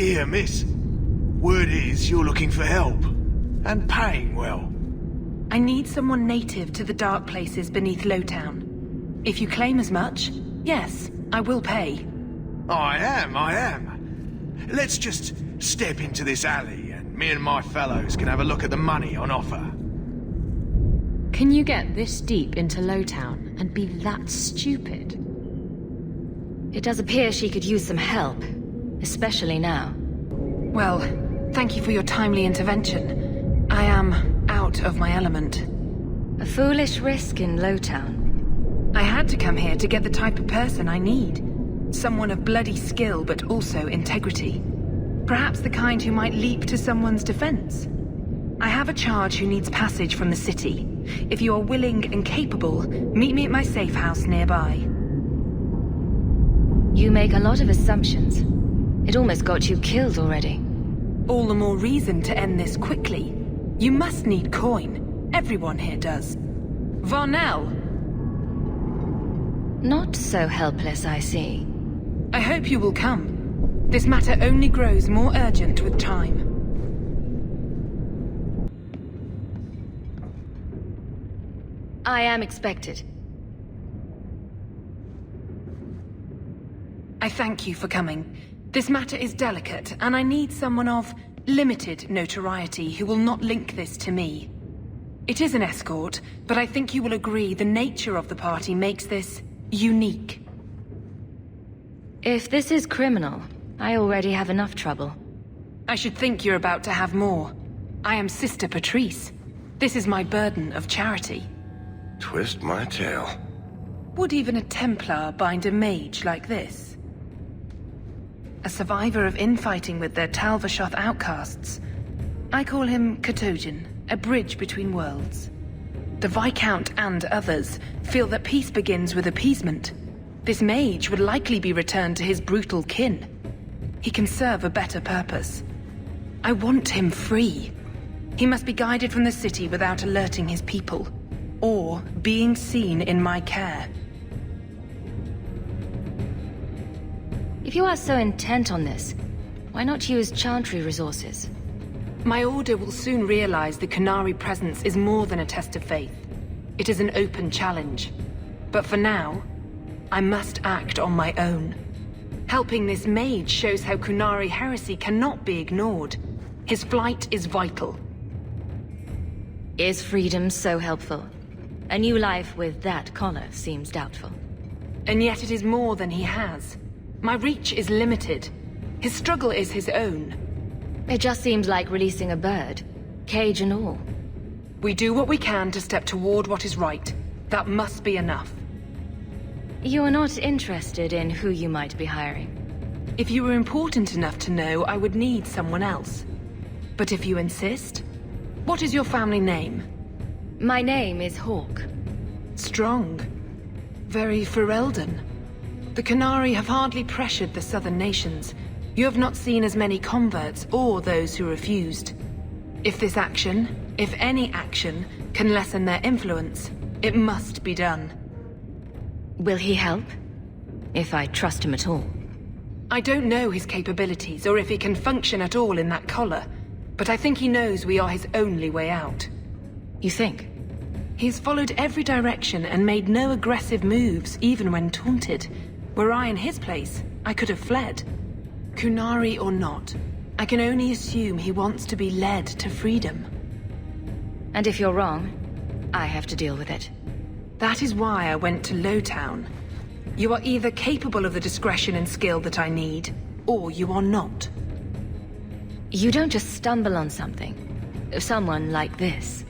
Here, miss. Word is you're looking for help. And paying well. I need someone native to the dark places beneath Lowtown. If you claim as much, yes, I will pay. I am. Let's just step into this alley and me and my fellows can have a look at the money on offer. Can you get this deep into Lowtown and be that stupid? It does appear she could use some help, especially now. Well, thank you for your timely intervention. I am out of my element. A foolish risk in Lowtown. I had to come here to get the type of person I need. Someone of bloody skill, but also integrity. Perhaps the kind who might leap to someone's defense. I have a charge who needs passage from the city. If you are willing and capable, meet me at my safe house nearby. You make a lot of assumptions. It almost got you killed already. All the more reason to end this quickly. You must need coin. Everyone here does. Varnell! Not so helpless, I see. I hope you will come. This matter only grows more urgent with time. I am expected. I thank you for coming. This matter is delicate, and I need someone of limited notoriety who will not link this to me. It is an escort, but I think you will agree the nature of the party makes this unique. If this is criminal, I already have enough trouble. I should think you're about to have more. I am Sister Petrice. This is my burden of charity. Twist my tail. Would even a Templar bind a mage like this? A survivor of infighting with their Talvashoth outcasts. I call him Ketojan, a bridge between worlds. The Viscount and others feel that peace begins with appeasement. This mage would likely be returned to his brutal kin. He can serve a better purpose. I want him free. He must be guided from the city without alerting his people, or being seen in my care. If you are so intent on this, why not use Chantry resources? My order will soon realize the Qunari presence is more than a test of faith. It is an open challenge. But for now, I must act on my own. Helping this mage shows how Qunari heresy cannot be ignored. His flight is vital. Is freedom so helpful? A new life with that collar seems doubtful. And yet it is more than he has. My reach is limited. His struggle is his own. It just seems like releasing a bird, cage and all. We do what we can to step toward what is right. That must be enough. You are not interested in who you might be hiring? If you were important enough to know, I would need someone else. But if you insist, what is your family name? My name is Hawke. Strong. Very Ferelden. The Qunari have hardly pressured the southern nations. You have not seen as many converts or those who refused. If this action, if any action, can lessen their influence, it must be done. Will he help? If I trust him at all. I don't know his capabilities or if he can function at all in that collar, but I think he knows we are his only way out. You think? He's followed every direction and made no aggressive moves, even when taunted. Were I in his place, I could have fled. Qunari or not, I can only assume he wants to be led to freedom. And if you're wrong, I have to deal with it. That is why I went to Lowtown. You are either capable of the discretion and skill that I need, or you are not. You don't just stumble on something. Someone like this.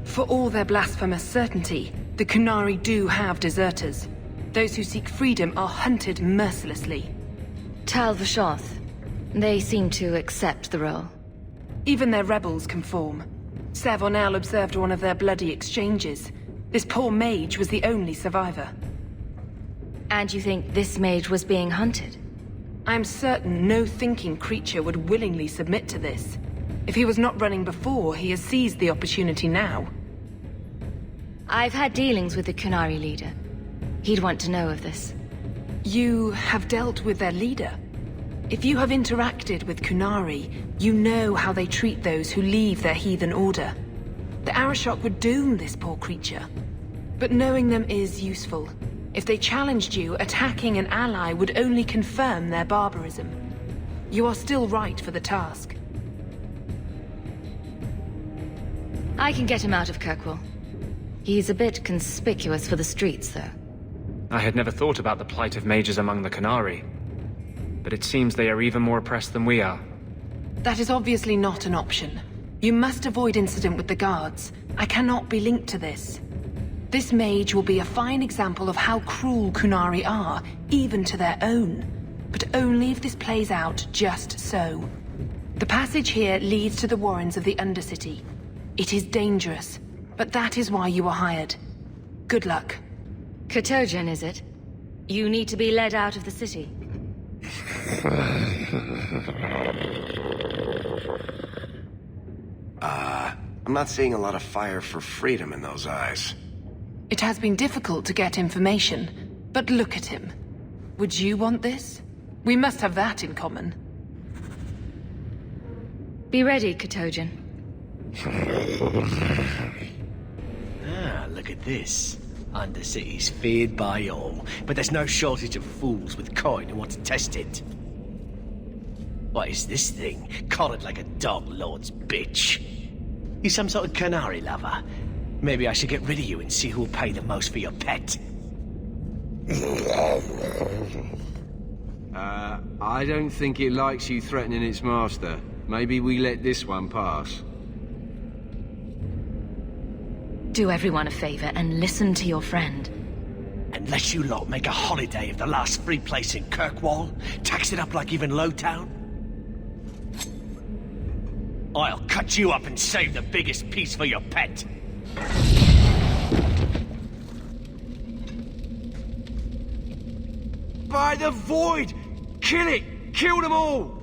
For all their blasphemous certainty, the Qunari do have deserters. Those who seek freedom are hunted mercilessly. Talvashoth. They seem to accept the role. Even their rebels conform. Savonel observed one of their bloody exchanges. This poor mage was the only survivor. And you think this mage was being hunted? I am certain no thinking creature would willingly submit to this. If he was not running before, he has seized the opportunity now. I've had dealings with the Qunari leader. He'd want to know of this. You have dealt with their leader? If you have interacted with Qunari, you know how they treat those who leave their heathen order. The Arashok would doom this poor creature. But knowing them is useful. If they challenged you, attacking an ally would only confirm their barbarism. You are still right for the task. I can get him out of Kirkwall. He's a bit conspicuous for the streets, though. I had never thought about the plight of mages among the Qunari. But it seems they are even more oppressed than we are. That is obviously not an option. You must avoid incident with the guards. I cannot be linked to this. This mage will be a fine example of how cruel Qunari are, even to their own. But only if this plays out just so. The passage here leads to the warrens of the Undercity. It is dangerous, but that is why you were hired. Good luck. Ketojan, is it? You need to be led out of the city. I'm not seeing a lot of fire for freedom in those eyes. It has been difficult to get information, but look at him. Would you want this? We must have that in common. Be ready, Ketojan. Look at this. Undercity's feared by all, but there's no shortage of fools with coin who want to test it. What is this thing? Collared like a dog lord's bitch. You some sort of Qunari lover? Maybe I should get rid of you and see who'll pay the most for your pet. I don't think it likes you threatening its master. Maybe we let this one pass. Do everyone a favor and listen to your friend. Unless you lot make a holiday of the last free place in Kirkwall, tax it up like even Lowtown, I'll cut you up and save the biggest piece for your pet. By the void! Kill it! Kill them all!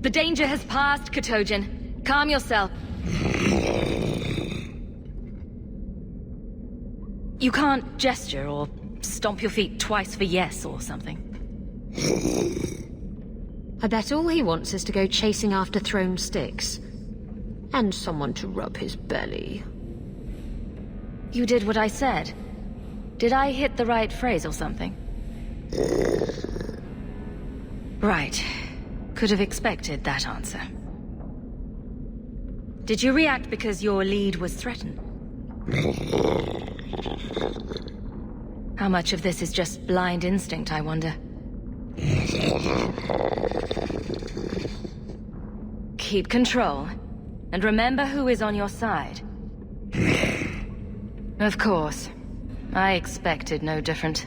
The danger has passed, Ketojan. Calm yourself. You can't gesture or stomp your feet twice for yes or something. I bet all he wants is to go chasing after thrown sticks. And someone to rub his belly. You did what I said. Did I hit the right phrase or something? Right. Could have expected that answer. Did you react because your lead was threatened? How much of this is just blind instinct, I wonder? Keep control, and remember who is on your side. Of course. I expected no different.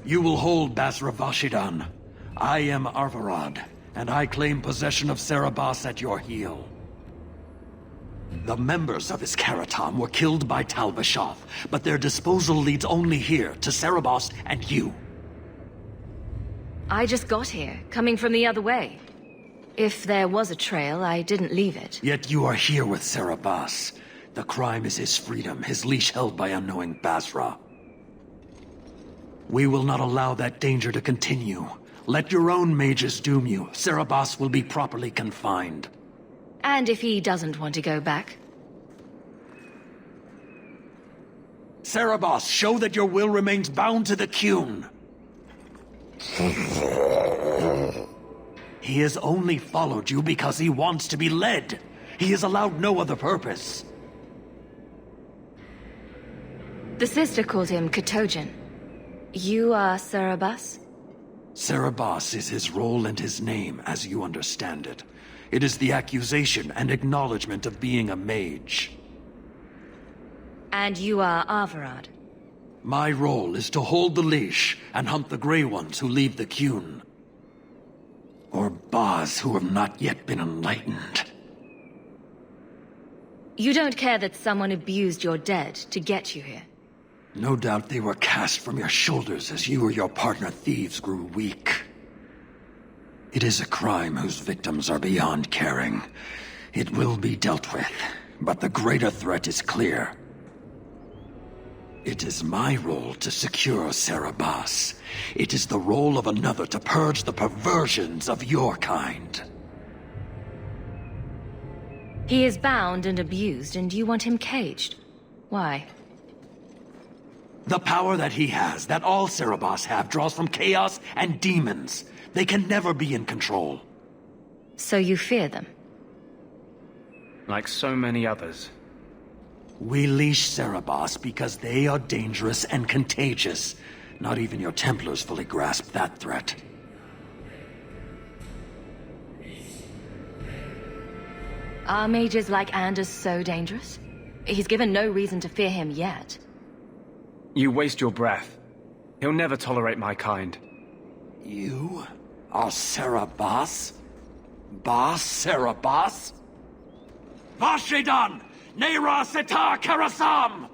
You will hold Basra Vashidan. I am Arvarad, and I claim possession of Serabas at your heel. The members of Iskaratam were killed by Tal-Vashoth, but their disposal leads only here, to Serabas and you. I just got here, coming from the other way. If there was a trail, I didn't leave it. Yet you are here with Serabas. The crime is his freedom, his leash held by unknowing Basra. We will not allow that danger to continue. Let your own mages doom you. Serabas will be properly confined. And if he doesn't want to go back? Serabas, show that your will remains bound to the Qun. He has only followed you because he wants to be led. He has allowed no other purpose. The sister called him Ketojan. You are Serabas? Serabas is his role and his name, as you understand it. It is the accusation and acknowledgement of being a mage. And you are Arvarad? My role is to hold the leash and hunt the Grey Ones who leave the Qun. Or Baz who have not yet been enlightened. You don't care that someone abused your dead to get you here? No doubt they were cast from your shoulders as you or your partner thieves grew weak. It is a crime whose victims are beyond caring. It will be dealt with, but the greater threat is clear. It is my role to secure Serabas. It is the role of another to purge the perversions of your kind. He is bound and abused, and you want him caged. Why? The power that he has, that all Serabas have, draws from chaos and demons. They can never be in control. So you fear them? Like so many others. We leash Serabas because they are dangerous and contagious. Not even your Templars fully grasp that threat. Are mages like Anders so dangerous? He's given no reason to fear him yet. You waste your breath. He'll never tolerate my kind. You are Serabas? Bas Serabas? Vashidan! Nera Setar Karasam!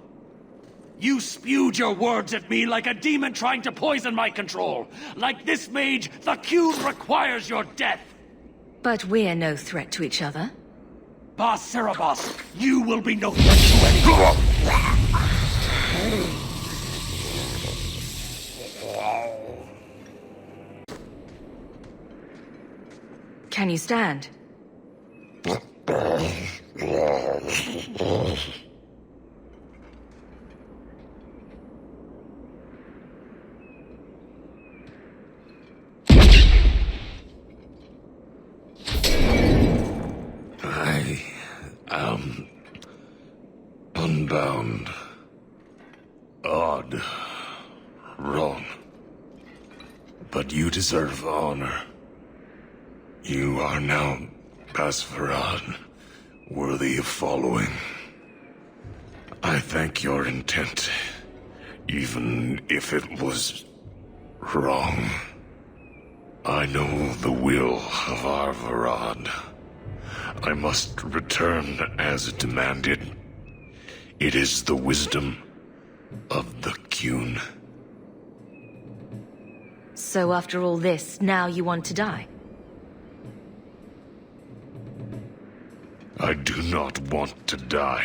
You spewed your words at me like a demon trying to poison my control. Like this mage, the Qun requires your death. But we're no threat to each other. Bas Serabas, you will be no threat to anyone. Can you stand? I am unbound. Odd. Wrong. But you deserve honor. You are now Basvarad, worthy of following. I thank your intent, even if it was wrong. I know the will of Arvarad. I must return as demanded. It is the wisdom of the Qun. So after all this, now you want to die? I do not want to die.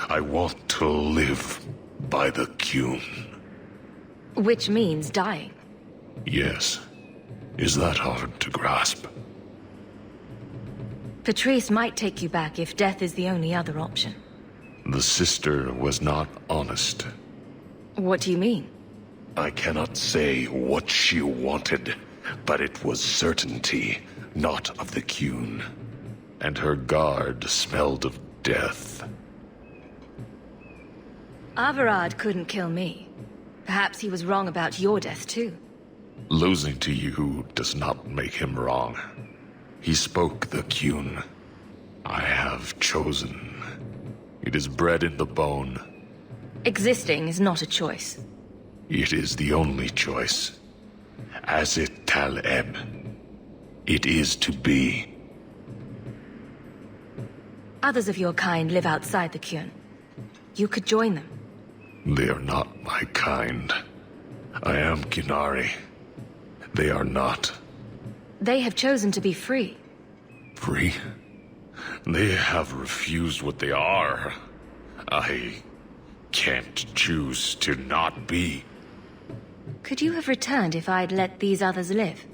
I want to live by the Qun. Which means dying. Yes. Is that hard to grasp? Petrice might take you back if death is the only other option. The sister was not honest. What do you mean? I cannot say what she wanted, but it was certainty, not of the Qun. And her guard smelled of death. Arvarad couldn't kill me. Perhaps he was wrong about your death, too. Losing to you does not make him wrong. He spoke the Qun. I have chosen. It is bred in the bone. Existing is not a choice. It is the only choice. As it Taleb. It is to be. Others of your kind live outside the Qun. You could join them. They are not my kind. I am Qunari. They are not. They have chosen to be free. Free? They have refused what they are. I can't choose to not be. Could you have returned if I'd let these others live?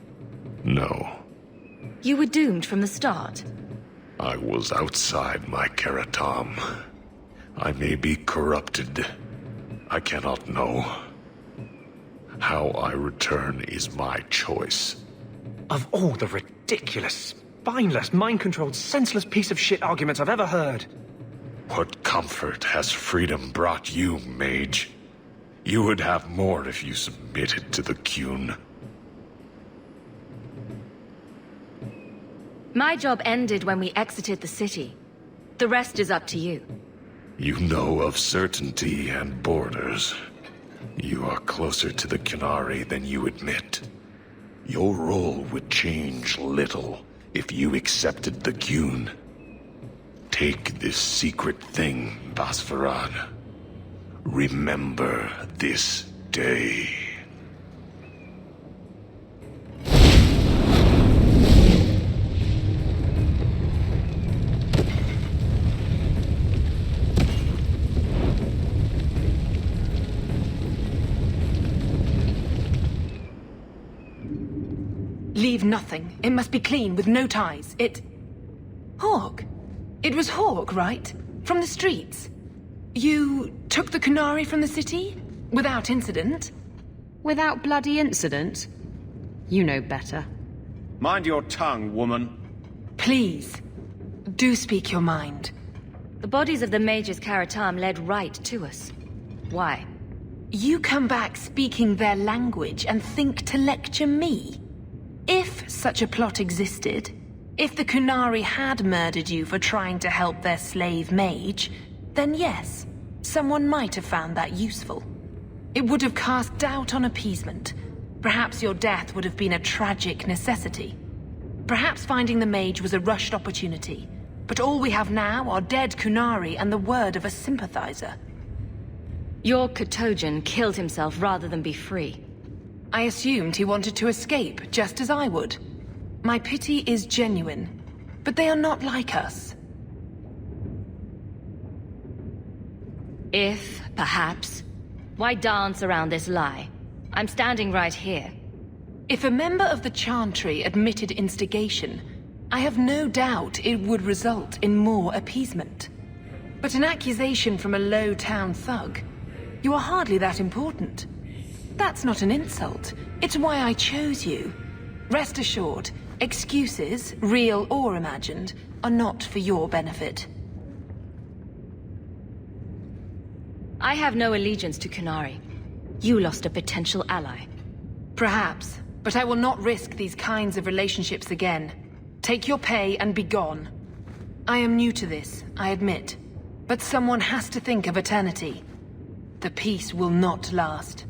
No. You were doomed from the start. I was outside my Keratam. I may be corrupted. I cannot know. How I return is my choice. Of all the ridiculous, spineless, mind-controlled, senseless piece of shit arguments I've ever heard. What comfort has freedom brought you, mage? You would have more if you submitted to the Qun. My job ended when we exited the city. The rest is up to you. You know of certainty and borders. You are closer to the Qunari than you admit. Your role would change little if you accepted the Qun. Take this secret thing, Basfarad. Remember this day. Leave nothing. It must be clean, with no ties. Hawke. It was Hawke, right? From the streets. You took the Qunari from the city? Without incident? Without bloody incident? You know better. Mind your tongue, woman. Please, do speak your mind. The bodies of the mages Karatam led right to us. Why? You come back speaking their language and think to lecture me? If such a plot existed, if the Qunari had murdered you for trying to help their slave mage, then yes, someone might have found that useful. It would have cast doubt on appeasement. Perhaps your death would have been a tragic necessity. Perhaps finding the mage was a rushed opportunity. But all we have now are dead Qunari and the word of a sympathizer. Your Ketojan killed himself rather than be free. I assumed he wanted to escape, just as I would. My pity is genuine, but they are not like us. If, perhaps, why dance around this lie? I'm standing right here. If a member of the Chantry admitted instigation, I have no doubt it would result in more appeasement. But an accusation from a low-town thug? You are hardly that important. That's not an insult. It's why I chose you. Rest assured, excuses, real or imagined, are not for your benefit. I have no allegiance to Qunari. You lost a potential ally. Perhaps, but I will not risk these kinds of relationships again. Take your pay and be gone. I am new to this, I admit. But someone has to think of eternity. The peace will not last.